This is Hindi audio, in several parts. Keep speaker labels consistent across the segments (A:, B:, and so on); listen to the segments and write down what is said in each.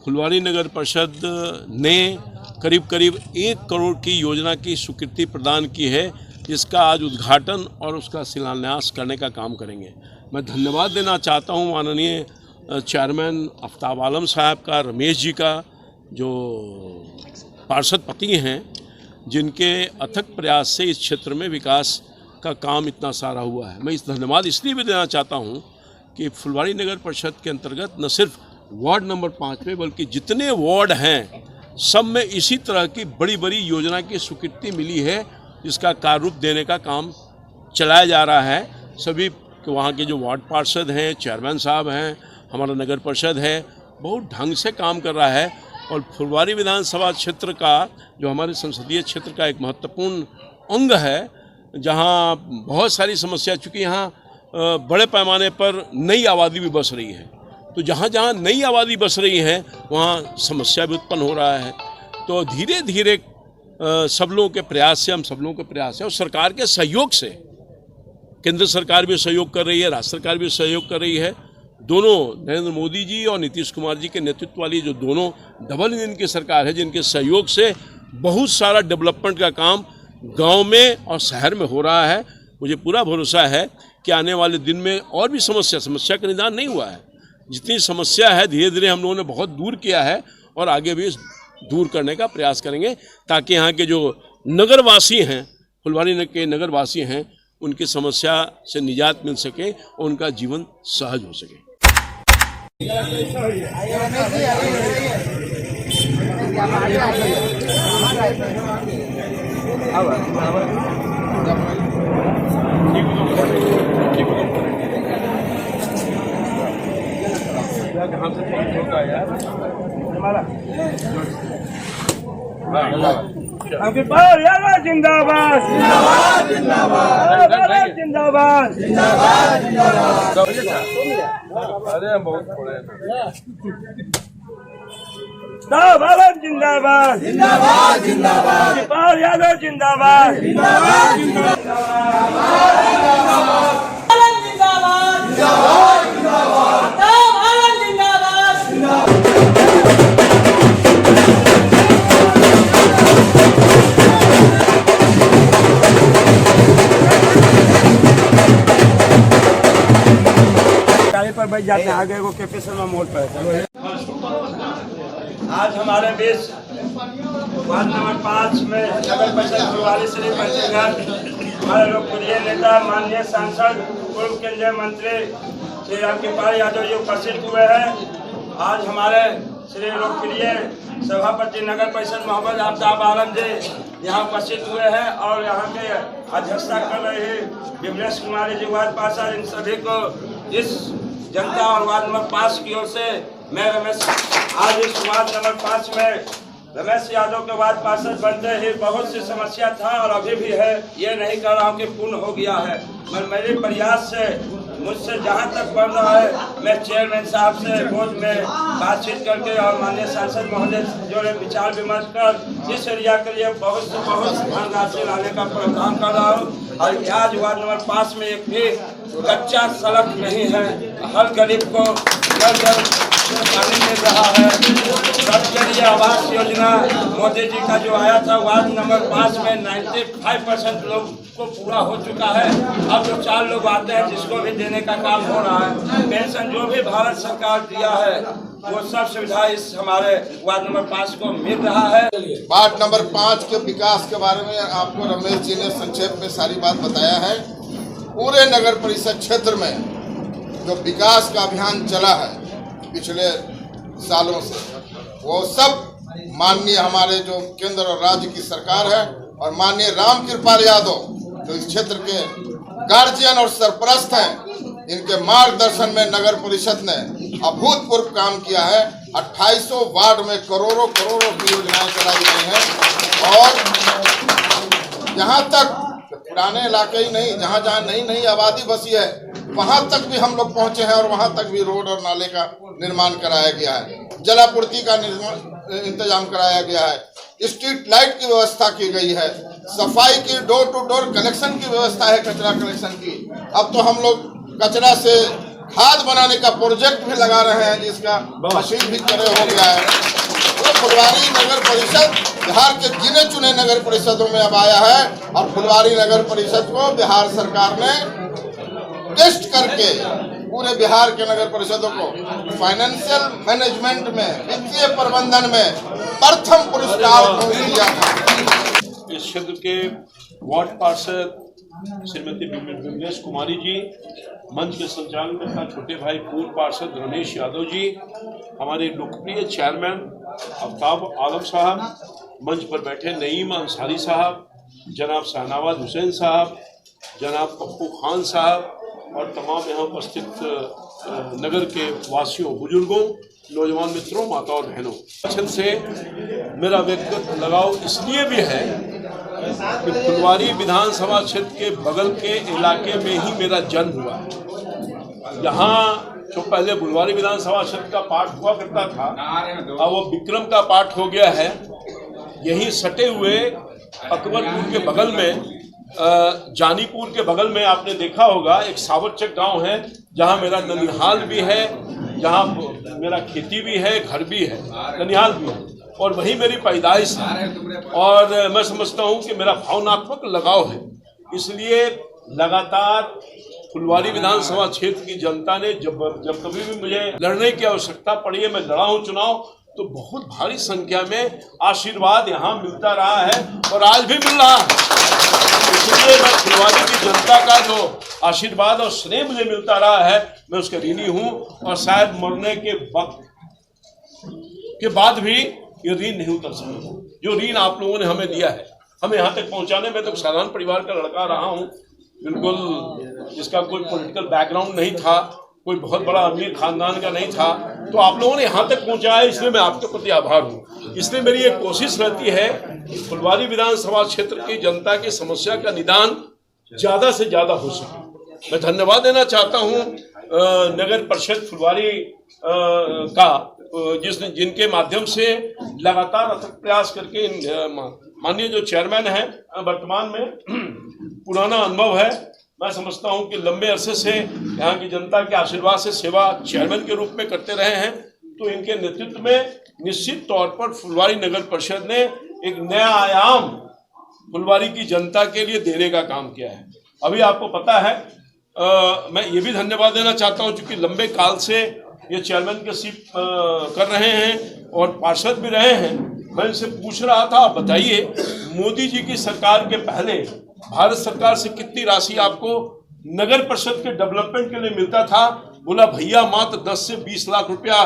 A: फुलवारी नगर परिषद ने करीब करीब 1 करोड़ की योजना की स्वीकृति प्रदान की है, जिसका आज उद्घाटन और उसका शिलान्यास करने का काम करेंगे। मैं धन्यवाद देना चाहता हूं माननीय चेयरमैन आफ्ताब आलम साहब का, रमेश जी का, जो पार्षद पति हैं, जिनके अथक प्रयास से इस क्षेत्र में विकास का काम इतना सारा हुआ है। मैं इस धन्यवाद इसलिए भी देना चाहता हूं कि फुलवारी नगर परिषद के अंतर्गत न सिर्फ वार्ड नंबर 5 में बल्कि जितने वार्ड हैं सब में इसी तरह की बड़ी बड़ी योजना की स्वीकृति मिली है, जिसका कार्य रूप देने का काम चलाया जा रहा है। सभी वहाँ के जो वार्ड पार्षद हैं, चेयरमैन साहब हैं, हमारा नगर परिषद है, बहुत ढंग से काम कर रहा है। और फुलवारी विधानसभा क्षेत्र का, जो हमारे संसदीय क्षेत्र का एक महत्वपूर्ण अंग है, जहाँ बहुत सारी समस्या, चूँकि यहाँ बड़े पैमाने पर नई आबादी भी बस रही है, तो जहाँ जहाँ नई आबादी बस रही है वहाँ समस्या भी उत्पन्न हो रहा है। तो धीरे धीरे सब लोगों के प्रयास से, हम सब लोगों के प्रयास से और सरकार के सहयोग से, केंद्र सरकार भी सहयोग कर रही है, राज्य सरकार भी सहयोग कर रही है, दोनों नरेंद्र मोदी जी और नीतीश कुमार जी के नेतृत्व वाली जो दोनों डबल इंजन की सरकार है, जिनके सहयोग से बहुत सारा डेवलपमेंट का काम गांव में और शहर में हो रहा है। मुझे पूरा भरोसा है कि आने वाले दिन में और भी समस्या का निदान नहीं हुआ है। जितनी समस्या है धीरे धीरे हम लोगों ने बहुत दूर किया है और आगे भी दूर करने का प्रयास करेंगे, ताकि यहाँ के जो नगरवासी हैं, फुलवारी के नगरवासी हैं, उनकी समस्या से निजात मिल सके और उनका जीवन सहज हो सके।
B: जिंदाबाद जिंदाबाद जिंदाबाद जिंदाबाद। अरे बहुत भारत जिंदाबाद जिंदाबाद जिंदाबाद। गोपाल यादव जिंदाबाद जिंदाबाद पर बैठ जाते हैं, आगे को के शर्मा मोड़ पर। आज हमारे बीच वार्ड नंबर 5 में नगर परिषद फुलवारी श्री पंचगढ़ हमारे लोकप्रिय नेता माननीय सांसद पूर्व केंद्रीय मंत्री श्री रामकृपाल यादव जी उपस्थित हुए हैं। आज हमारे श्री लोकप्रिय सभापति नगर परिषद मोहम्मद आफ्ताब आलम जी यहाँ उपस्थित हुए हैं और यहाँ के अध्यक्षता कर रहे हैं विमलेश कुमारी जी वार्ड पार्षद। इन सभी को इस जनता और वार्ड नंबर 5 की ओर से मैं रमेश, आज इस वार्ड नंबर 5 में रमेश यादव के वार्ड पार्षद बनते ही बहुत सी समस्या था और अभी भी है, ये नहीं कर रहा हूँ कि पूर्ण हो गया है। मेरे प्रयास से मुझसे जहाँ तक बन रहा है, मैं चेयरमैन साहब से रोज में बातचीत करके और माननीय सांसद महोदय जो विचार विमर्श कर इस एरिया के लिए बहुत से बहुत धनराशि लाने का प्रावधान कर रहा हूँ। और आज वार्ड नंबर 5 में एक भी कच्चा सड़क नहीं है, हर गरीब को घर पानी मिल रहा है। सबके लिए आवास योजना मोदी जी का जो आया था वार्ड नंबर 5 में 95% लोग को पूरा हो चुका है। अब जो 4 लोग आते हैं जिसको भी देने का काम हो रहा है। पेंशन जो भी भारत सरकार दिया है वो सब सुविधा इस हमारे वार्ड नंबर 5 को मिल रहा है।
C: वार्ड नंबर 5 के विकास के बारे में आपको रमेश जी ने संक्षेप में सारी बात बताया है। पूरे नगर परिषद क्षेत्र में जो विकास का अभियान चला है पिछले सालों से, वो सब माननीय हमारे जो केंद्र और राज्य की सरकार है और माननीय रामकृपाल यादव जो इस क्षेत्र के गार्जियन और सरपरस्त हैं, इनके मार्गदर्शन में नगर परिषद ने अभूतपूर्व काम किया है। 2800 वार्ड में करोड़ों करोड़ों की योजनाएं चलाई गई हैं और यहाँ तक पुराने इलाके ही नहीं, जहाँ जहाँ नई नई आबादी बसी है वहाँ तक भी हम लोग पहुँचे हैं और वहाँ तक भी रोड और नाले का निर्माण कराया गया है, जलापूर्ति का इंतजाम कराया गया है, स्ट्रीट लाइट की व्यवस्था की गई है, सफाई की डोर टू डोर कलेक्शन की व्यवस्था है, कचरा कलेक्शन की। अब तो हम लोग कचरा से खाद बनाने का प्रोजेक्ट भी लगा रहे हैं, जिसका मशीन भी खड़े हो गया है। तो फुलवारी नगर परिषद बिहार के गिने चुने नगर परिषदों में अब आया है और फुलवारी नगर परिषद को बिहार सरकार ने टेस्ट करके पूरे बिहार के नगर परिषदों को फाइनेंशियल मैनेजमेंट में, वित्तीय प्रबंधन में प्रथम पुरस्कार दिया था।
A: इस क्षेत्र के वार्ड पार्षद श्रीमती बिमलेश कुमारी जी, मंच के संचालन में था छोटे भाई पूर्व पार्षद रमेश यादव जी, हमारे लोकप्रिय चेयरमैन आफ्ताब आलम साहब, मंच पर बैठे नईम अंसारी साहब, जनाब शाहनवाज हुसैन साहब, जनाब पप्पू खान साहब और तमाम यहाँ उपस्थित नगर के वासियों, बुजुर्गों, नौजवान मित्रों, माता और बहनों, अच्छे से मेरा व्यक्तिगत लगाव इसलिए भी है कि फुलवारी विधानसभा क्षेत्र के बगल के इलाके में ही मेरा जन्म हुआ। यहाँ जो पहले फुलवारी विधानसभा क्षेत्र का पार्ट हुआ करता था, अब वो विक्रम का पार्ट हो गया है। यही सटे हुए अकबरपुर के बगल में, जानीपुर के बगल में आपने देखा होगा एक सावरचक गांव है, जहां मेरा ननिहाल भी है, जहां मेरा खेती भी है, घर भी है, ननिहाल भी है और वही मेरी पैदाइश है। और मैं समझता हूं कि मेरा भावनात्मक लगाव है, इसलिए लगातार फुलवारी विधानसभा क्षेत्र की जनता ने जब कभी भी मुझे लड़ने की आवश्यकता पड़ी है, मैं लड़ा हूं चुनाव, तो बहुत भारी संख्या में आशीर्वाद यहाँ मिलता रहा है और आज भी मिल रहा है। इसलिए मैं फुलवारी की जनता का जो आशीर्वाद और स्नेह मुझे मिलता रहा है, मैं उसका ऋणी हूँ और शायद मरने के वक्त के बाद भी ये ऋण नहीं उतर सकता। जो ऋण आप लोगों ने हमें दिया है, हमें यहाँ तक पहुँचाने में, तो साधारण परिवार का लड़का रहा हूँ, बिल्कुल जिसका कोई पॉलिटिकल बैकग्राउंड नहीं था, कोई बहुत बड़ा अमीर खानदान का नहीं था, तो आप लोगों ने यहाँ तक पहुँचाया, इसलिए मैं आपके प्रति आभार हूँ। इसलिए मेरी एक कोशिश रहती है कि फुलवारी विधानसभा क्षेत्र की जनता की समस्या का निदान ज़्यादा से ज़्यादा हो सके। मैं धन्यवाद देना चाहता हूँ नगर परिषद फुलवारी का, जिनके माध्यम से लगातार अथक प्रयास करके माननीय जो चेयरमैन हैं वर्तमान में पुराना अनुभव है, मैं समझता हूं कि लंबे अरसे से यहाँ की जनता के आशीर्वाद से सेवा चेयरमैन के रूप में करते रहे हैं, तो इनके नेतृत्व में निश्चित तौर पर फुलवारी नगर परिषद ने एक नया आयाम फुलवारी की जनता के लिए देने का काम किया है। अभी आपको पता है, मैं ये भी धन्यवाद देना चाहता हूं, चूंकि लंबे काल से ये चेयरमैन के सीट कर रहे हैं और पार्षद भी रहे हैं। मैं इनसे पूछ रहा था, आप बताइए मोदी जी की सरकार के पहले भारत सरकार से कितनी राशि आपको नगर परिषद के डेवलपमेंट के लिए मिलता था? बोला भैया मात्र 10 से 20 लाख रुपया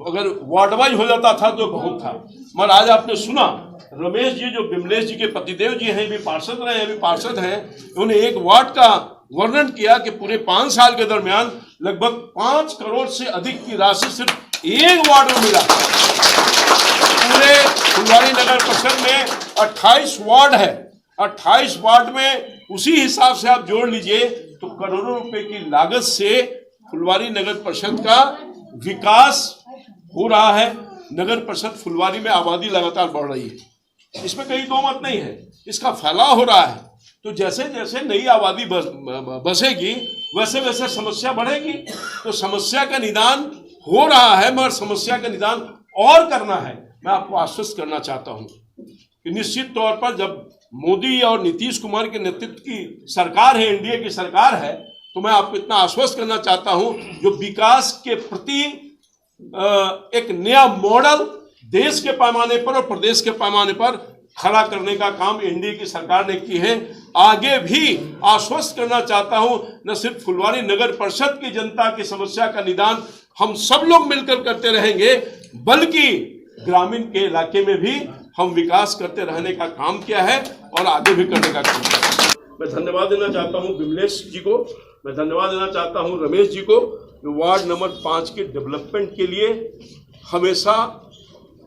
A: अगर वार्ड वाइज हो जाता था तो बहुत था। मगर आज आपने सुना रमेश जी, जो बिमलेश जी के पतिदेव जी हैं, भी पार्षद रहे हैं, भी पार्षद हैं, उन्हें एक वार्ड का वर्णन किया कि पूरे 5 साल के दरमियान लगभग 5 करोड़ से अधिक की राशि सिर्फ एक वार्ड में मिला। पूरे फुलवारी नगर परिषद में 28 वार्ड है, 28 वार्ड में उसी हिसाब से आप जोड़ लीजिए तो करोड़ों रुपए की लागत से फुलवारी नगर परिषद का विकास हो रहा है। नगर परिषद फुलवारी में आबादी लगातार बढ़ रही है, इसमें कहीं दो मत नहीं है, इसका फैलाव हो रहा है। तो जैसे जैसे नई आबादी बसेगी वैसे वैसे समस्या बढ़ेगी, तो समस्या का निदान हो रहा है, मगर समस्या का निदान और करना है। मैं आपको आश्वस्त करना चाहता हूं कि निश्चित तौर पर जब मोदी और नीतीश कुमार के नेतृत्व की सरकार है, एनडीए की सरकार है, तो मैं आपको इतना आश्वस्त करना चाहता हूं, जो विकास के प्रति एक नया मॉडल देश के पैमाने पर और प्रदेश के पैमाने पर खड़ा करने का काम एनडीए की सरकार ने की है। आगे भी आश्वस्त करना चाहता हूं, न सिर्फ फुलवारी नगर परिषद की जनता की समस्या का निदान हम सब लोग मिलकर करते रहेंगे, बल्कि ग्रामीण के इलाके में भी हम विकास करते रहने का काम किया है और आगे भी करने का काम किया है। मैं धन्यवाद देना चाहता हूं बिमलेश जी को, मैं धन्यवाद देना चाहता हूं रमेश जी को, जो वार्ड नंबर 5 के डेवलपमेंट के लिए हमेशा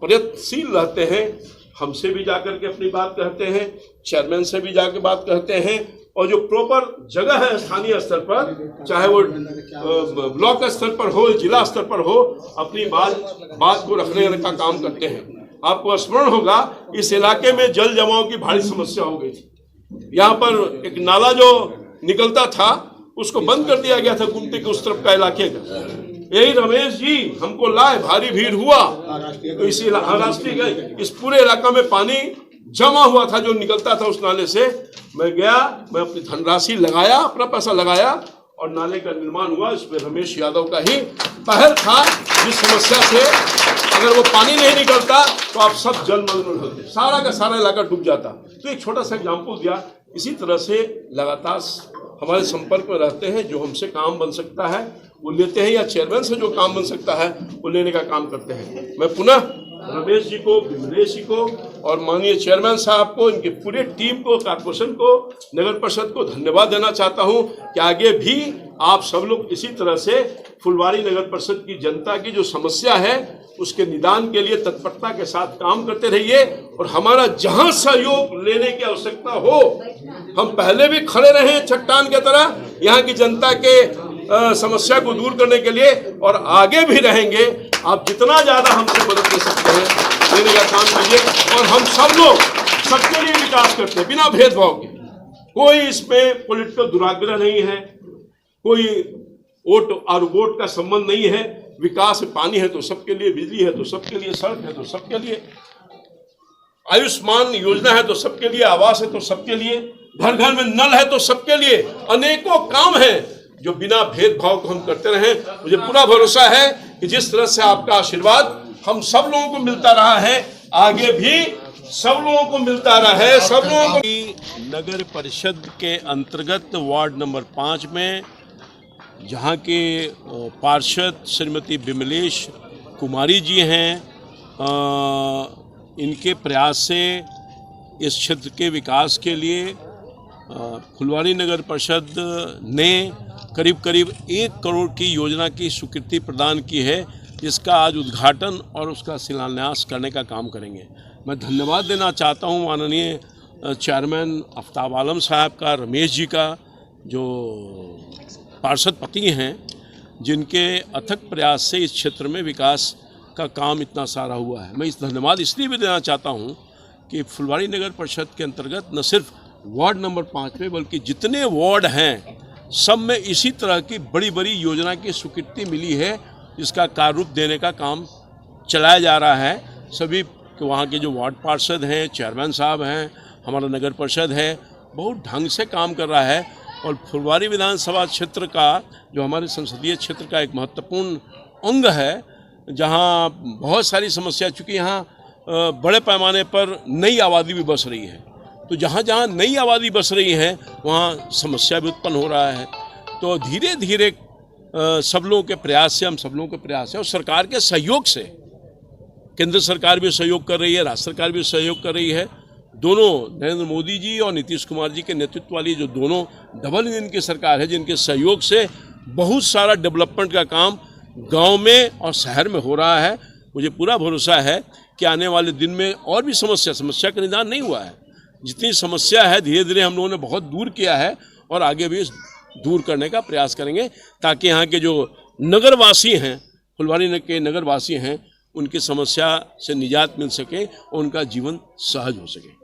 A: प्रयत्नशील रहते हैं। हमसे भी जाकर के अपनी बात कहते हैं, चेयरमैन से भी जाकर बात कहते हैं, और जो प्रॉपर जगह है स्थानीय स्तर पर, चाहे वो ब्लॉक स्तर पर हो, जिला स्तर पर हो, अपनी बात को रखने का काम करते हैं। आपको स्मरण होगा इस इलाके में जल जमाव की भारी समस्या हो गई थी। यहाँ पर एक नाला जो निकलता था उसको बंद कर दिया गया था गुमती के उस तरफ का इलाके का। यही रमेश जी हमको लाए, भारी भीड़ हुआ तो इसी राष्ट्रीय गए, इस पूरे इलाका में पानी जमा हुआ था जो निकलता था उस नाले से। मैं गया, मैं अपनी धनराशि लगाया, अपना पैसा लगाया और नाले का निर्माण हुआ। इसमें रमेश यादव का ही पहल था। जिस समस्या से अगर वो पानी नहीं निकलता तो आप सब जलमग्न होते, सारा का सारा इलाका डूब जाता। तो एक छोटा सा एग्जाम्पल दिया। इसी तरह से लगातार हमारे संपर्क में रहते हैं, जो हमसे काम बन सकता है वो लेते हैं, या चेयरमैन से जो काम बन सकता है वो लेने का काम करते हैं। मैं पुनः रमेश जी को, विमलेश जी को और माननीय चेयरमैन साहब को, इनके पूरे टीम को, कॉर्पोरेशन को, नगर परिषद को धन्यवाद देना चाहता हूं कि आगे भी आप सब लोग इसी तरह से फुलवारी नगर परिषद की जनता की जो समस्या है उसके निदान के लिए तत्परता के साथ काम करते रहिए। और हमारा जहां सहयोग लेने की आवश्यकता हो, हम पहले भी खड़े रहे चट्टान की तरह यहाँ की जनता के समस्या को दूर करने के लिए, और आगे भी रहेंगे। आप जितना ज्यादा हमसे मदद कर सकते हैं देने का काम कीजिए। और हम सब लोग सबके लिए विकास करते हैं बिना भेदभाव के। कोई इसमें पॉलिटिकल दुराग्रह नहीं है, कोई वोट और वोट का संबंध नहीं है। विकास पानी है तो सबके लिए, बिजली है तो सबके लिए, सड़क है तो सबके लिए, आयुष्मान योजना है तो सबके लिए, आवास है तो सबके लिए, घर घर में नल है तो सबके लिए। अनेकों काम है जो बिना भेदभाव को हम करते रहे। मुझे पूरा भरोसा है कि जिस तरह से आपका आशीर्वाद हम सब लोगों को मिलता रहा है, आगे भी सब लोगों को मिलता रहे। सब लोगों को नगर परिषद के अंतर्गत वार्ड नंबर 5 में जहाँ के पार्षद श्रीमती विमलेश कुमारी जी हैं, इनके प्रयास से इस क्षेत्र के विकास के लिए फुलवारी नगर परिषद ने करीब करीब 1 करोड़ की योजना की स्वीकृति प्रदान की है, जिसका आज उद्घाटन और उसका शिलान्यास करने का काम करेंगे। मैं धन्यवाद देना चाहता हूं माननीय चेयरमैन आफ्ताब आलम साहब का, रमेश जी का, जो पार्षद पति हैं, जिनके अथक प्रयास से इस क्षेत्र में विकास का काम इतना सारा हुआ है। मैं इस धन्यवाद इसलिए भी देना चाहता हूं कि फुलवारी नगर परिषद के अंतर्गत न सिर्फ वार्ड नंबर 5 में बल्कि जितने वार्ड हैं सब में इसी तरह की बड़ी बड़ी योजना की स्वीकृति मिली है, जिसका कार्य रूप देने का काम चलाया जा रहा है। सभी वहाँ के जो वार्ड पार्षद हैं, चेयरमैन साहब हैं, हमारा नगर परिषद है, बहुत ढंग से काम कर रहा है। और फुलवारी विधानसभा क्षेत्र का, जो हमारे संसदीय क्षेत्र का एक महत्वपूर्ण अंग है, जहाँ बहुत सारी समस्या, चूँकि यहाँ बड़े पैमाने पर नई आबादी भी बस रही है, तो जहाँ जहाँ नई आबादी बस रही है वहाँ समस्या भी उत्पन्न हो रहा है। तो धीरे धीरे सब लोगों के प्रयास से, हम सब लोगों के प्रयास से और सरकार के सहयोग से, केंद्र सरकार भी सहयोग कर रही है, राज्य सरकार भी सहयोग कर रही है। दोनों नरेंद्र मोदी जी और नीतीश कुमार जी के नेतृत्व वाली जो दोनों डबल इंजन की सरकार है, जिनके सहयोग से बहुत सारा डेवलपमेंट का काम गांव में और शहर में हो रहा है। मुझे पूरा भरोसा है कि आने वाले दिन में और भी समस्या का निदान नहीं हुआ है। जितनी समस्या है धीरे धीरे हम लोगों ने बहुत दूर किया है और आगे भी दूर करने का प्रयास करेंगे, ताकि यहाँ के जो नगरवासी हैं, फुलवारी के नगरवासी हैं, उनकी समस्या से निजात मिल सके और उनका जीवन सहज हो सके।